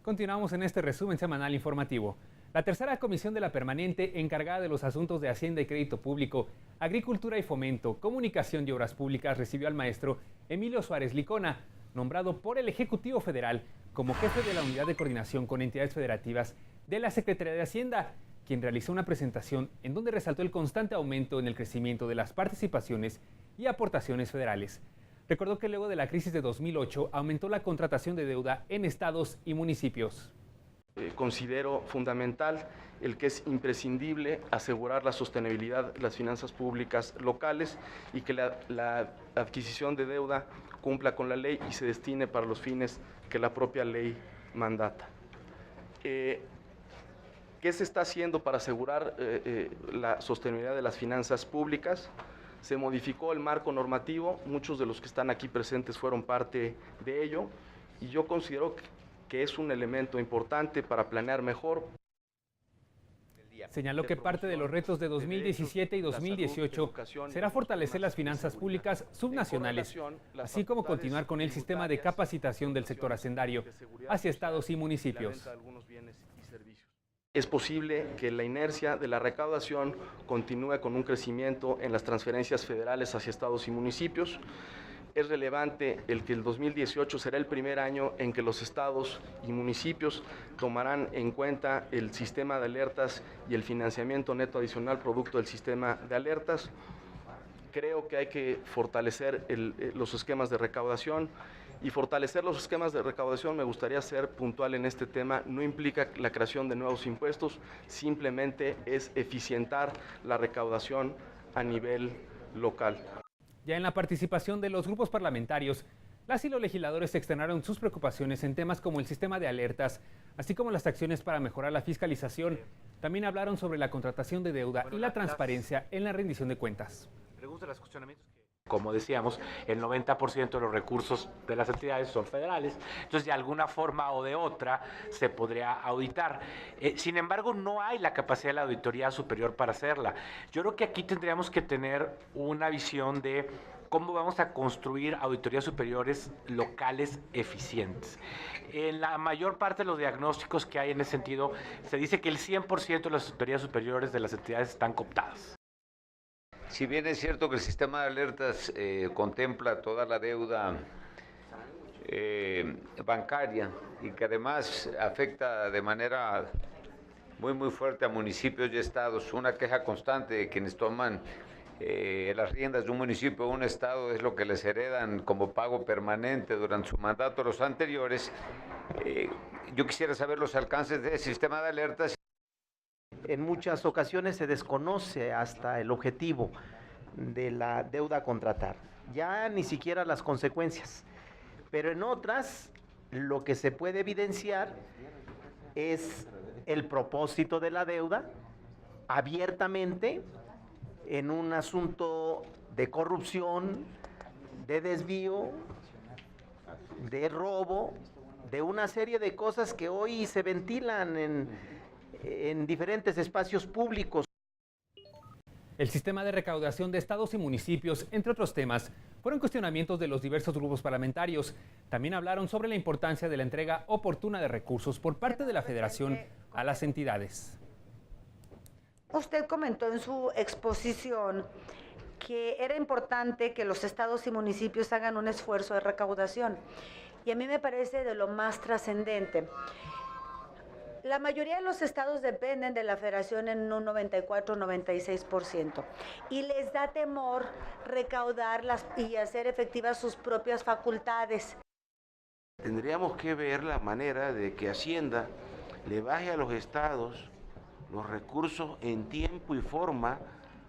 Continuamos en este resumen semanal informativo. La tercera comisión de la permanente encargada de los asuntos de Hacienda y Crédito Público, Agricultura y Fomento, Comunicación y Obras Públicas recibió al maestro Emilio Suárez Licona, nombrado por el Ejecutivo Federal como jefe de la Unidad de Coordinación con Entidades Federativas de la Secretaría de Hacienda, quien realizó una presentación en donde resaltó el constante aumento en el crecimiento de las participaciones y aportaciones federales. Recordó que luego de la crisis de 2008 aumentó la contratación de deuda en estados y municipios. Considero fundamental el que es imprescindible asegurar la sostenibilidad de las finanzas públicas locales y que la adquisición de deuda cumpla con la ley y se destine para los fines que la propia ley mandata. ¿Qué se está haciendo para asegurar la sostenibilidad de las finanzas públicas? Se modificó el marco normativo, muchos de los que están aquí presentes fueron parte de ello, y yo considero que es un elemento importante para planear mejor. Señaló que parte de los retos de 2017 y 2018 será fortalecer las finanzas públicas subnacionales, así como continuar con el sistema de capacitación del sector hacendario hacia estados y municipios. Es posible que la inercia de la recaudación continúe con un crecimiento en las transferencias federales hacia estados y municipios. Es relevante el que el 2018 será el primer año en que los estados y municipios tomarán en cuenta el sistema de alertas y el financiamiento neto adicional producto del sistema de alertas. Creo que hay que fortalecer los esquemas de recaudación. Y fortalecer los esquemas de recaudación, me gustaría ser puntual en este tema, no implica la creación de nuevos impuestos, simplemente es eficientar la recaudación a nivel local. Ya en la participación de los grupos parlamentarios, las y los legisladores externaron sus preocupaciones en temas como el sistema de alertas, así como las acciones para mejorar la fiscalización. También hablaron sobre la contratación de deuda y la transparencia en la rendición de cuentas. Como decíamos, el 90% de los recursos de las entidades son federales, entonces de alguna forma o de otra se podría auditar. Sin embargo, no hay la capacidad de la auditoría superior para hacerla. Yo creo que aquí tendríamos que tener una visión de cómo vamos a construir auditorías superiores locales eficientes. En la mayor parte de los diagnósticos que hay en ese sentido, se dice que el 100% de las auditorías superiores de las entidades están cooptadas. Si bien es cierto que el sistema de alertas contempla toda la deuda bancaria y que además afecta de manera muy fuerte a municipios y estados, una queja constante de quienes toman las riendas de un municipio o un estado es lo que les heredan como pago permanente durante su mandato los anteriores. Yo quisiera saber los alcances del sistema de alertas. En muchas ocasiones se desconoce hasta el objetivo de la deuda a contratar, ya ni siquiera las consecuencias, pero en otras lo que se puede evidenciar es el propósito de la deuda abiertamente en un asunto de corrupción, de desvío, de robo, de una serie de cosas que hoy se ventilan en diferentes espacios públicos. El sistema de recaudación de estados y municipios, entre otros temas, fueron cuestionamientos de los diversos grupos parlamentarios. También hablaron sobre la importancia de la entrega oportuna de recursos por parte de la Federación a las entidades. Usted comentó en su exposición que era importante que los estados y municipios hagan un esfuerzo de recaudación, y a mí me parece de lo más trascendente. La mayoría de los estados dependen de la federación en un 94-96% y les da temor recaudarlas y hacer efectivas sus propias facultades. Tendríamos que ver la manera de que Hacienda le baje a los estados los recursos en tiempo y forma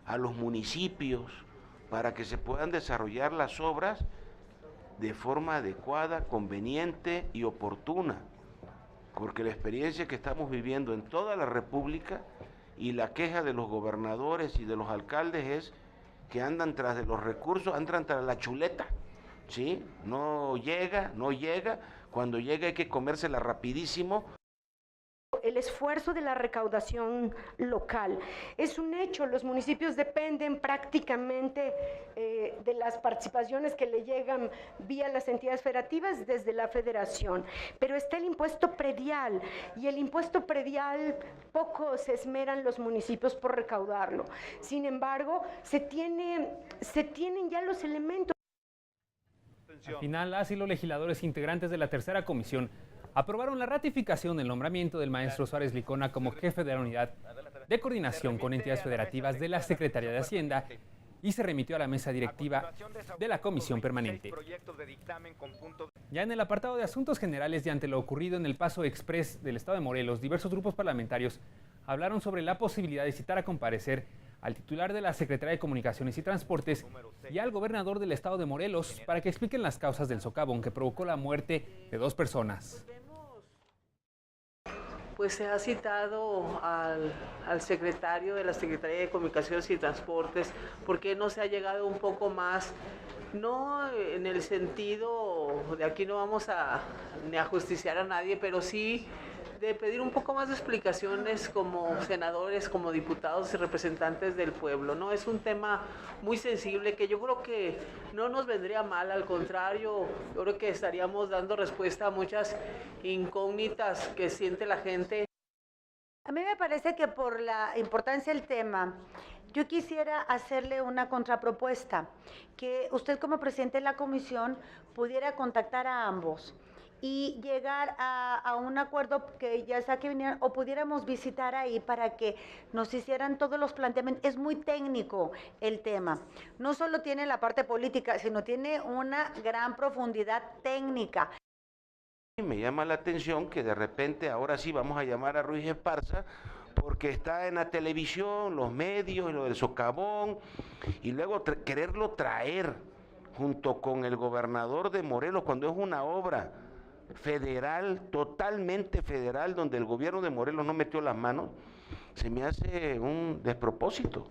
a los municipios para que se puedan desarrollar las obras de forma adecuada, conveniente y oportuna. Porque la experiencia que estamos viviendo en toda la República y la queja de los gobernadores y de los alcaldes es que andan tras de los recursos, andan tras la chuleta, ¿sí? No llega, cuando llega hay que comérsela rapidísimo. El esfuerzo de la recaudación local es un hecho, los municipios dependen prácticamente de las participaciones que le llegan vía las entidades federativas desde la federación. Pero está el impuesto predial, y el impuesto predial poco se esmeran los municipios por recaudarlo. Sin embargo, se tienen ya los elementos. Al final, las y los legisladores integrantes de la tercera comisión aprobaron la ratificación del nombramiento del maestro Suárez Licona como jefe de la unidad de coordinación con entidades federativas de la Secretaría de Hacienda y se remitió a la mesa directiva de la comisión permanente. Ya en el apartado de asuntos generales y ante lo ocurrido en el Paso Express del estado de Morelos, diversos grupos parlamentarios hablaron sobre la posibilidad de citar a comparecer al titular de la Secretaría de Comunicaciones y Transportes y al gobernador del estado de Morelos para que expliquen las causas del socavón que provocó la muerte de 2 personas. Pues se ha citado al secretario de la Secretaría de Comunicaciones y Transportes, porque no se ha llegado un poco más, no en el sentido de aquí no vamos ni a justiciar a nadie, pero sí de pedir un poco más de explicaciones como senadores, como diputados y representantes del pueblo, ¿no? Es un tema muy sensible que yo creo que no nos vendría mal, al contrario, yo creo que estaríamos dando respuesta a muchas incógnitas que siente la gente. A mí me parece que por la importancia del tema, yo quisiera hacerle una contrapropuesta, que usted como presidente de la comisión pudiera contactar a ambos y llegar a un acuerdo que ya sea que vinieran o pudiéramos visitar ahí para que nos hicieran todos los planteamientos. Es muy técnico el tema. No solo tiene la parte política, sino tiene una gran profundidad técnica. Me llama la atención que de repente ahora sí vamos a llamar a Ruiz Esparza porque está en la televisión, los medios, lo del socavón, y luego quererlo traer junto con el gobernador de Morelos cuando es una obra federal, totalmente federal, donde el gobierno de Morelos no metió las manos, se me hace un despropósito.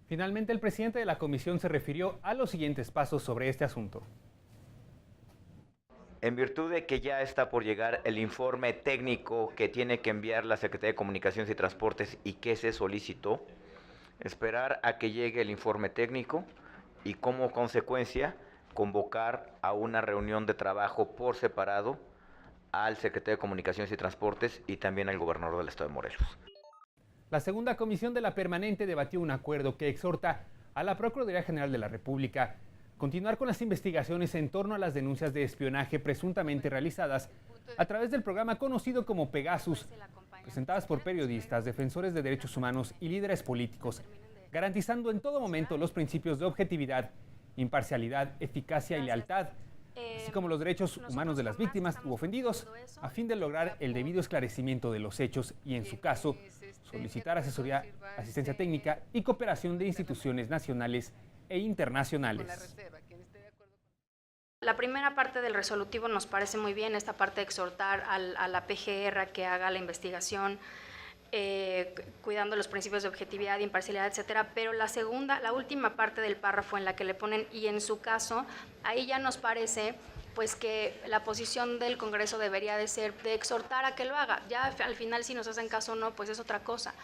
Finalmente, el presidente de la comisión se refirió a los siguientes pasos sobre este asunto. En virtud de que ya está por llegar el informe técnico que tiene que enviar la Secretaría de Comunicaciones y Transportes y que se solicitó, esperar a que llegue el informe técnico y como consecuencia convocar a una reunión de trabajo por separado al secretario de Comunicaciones y Transportes y también al gobernador del estado de Morelos. La segunda comisión de la permanente debatió un acuerdo que exhorta a la Procuraduría General de la República continuar con las investigaciones en torno a las denuncias de espionaje presuntamente realizadas a través del programa conocido como Pegasus, presentadas por periodistas, defensores de derechos humanos y líderes políticos, garantizando en todo momento los principios de objetividad, imparcialidad, eficacia y lealtad, así como los derechos humanos de las víctimas u ofendidos, a fin de lograr el debido esclarecimiento de los hechos y, en su caso, solicitar asesoría, asistencia técnica y cooperación de instituciones nacionales e internacionales. La primera parte del resolutivo nos parece muy bien, esta parte de exhortar a la PGR a que haga la investigación, cuidando los principios de objetividad, imparcialidad, etcétera, pero la última parte del párrafo en la que le ponen y en su caso, ahí ya nos parece pues que la posición del Congreso debería de ser de exhortar a que lo haga. Ya al final si nos hacen caso o no, pues es otra cosa.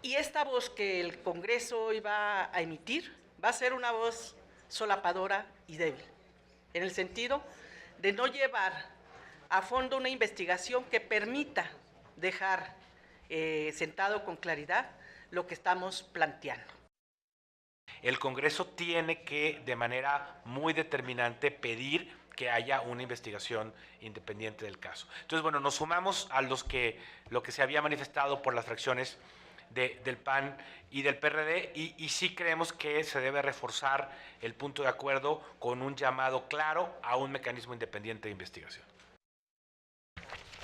Y esta voz que el Congreso iba a emitir va a ser una voz solapadora y débil, en el sentido de no llevar a fondo una investigación que permita dejar sentado con claridad lo que estamos planteando. El Congreso tiene que, de manera muy determinante, pedir que haya una investigación independiente del caso. Entonces, bueno, nos sumamos a lo que se había manifestado por las fracciones del PAN y del PRD y sí creemos que se debe reforzar el punto de acuerdo con un llamado claro a un mecanismo independiente de investigación.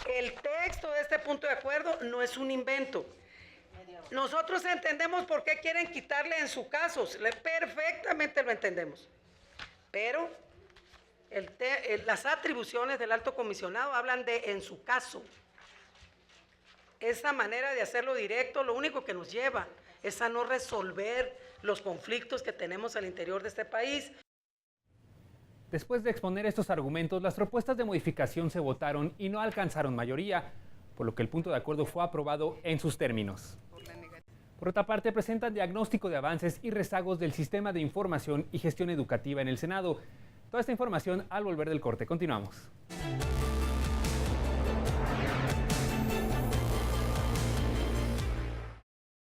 El texto de este punto de acuerdo no es un invento. Nosotros entendemos por qué quieren quitarle en su caso, perfectamente lo entendemos. Pero las atribuciones del alto comisionado hablan de en su caso. Esa manera de hacerlo directo lo único que nos lleva es a no resolver los conflictos que tenemos al interior de este país. Después de exponer estos argumentos, las propuestas de modificación se votaron y no alcanzaron mayoría, por lo que el punto de acuerdo fue aprobado en sus términos. Por otra parte, presentan diagnóstico de avances y rezagos del sistema de información y gestión educativa en el Senado. Toda esta información al volver del corte. Continuamos.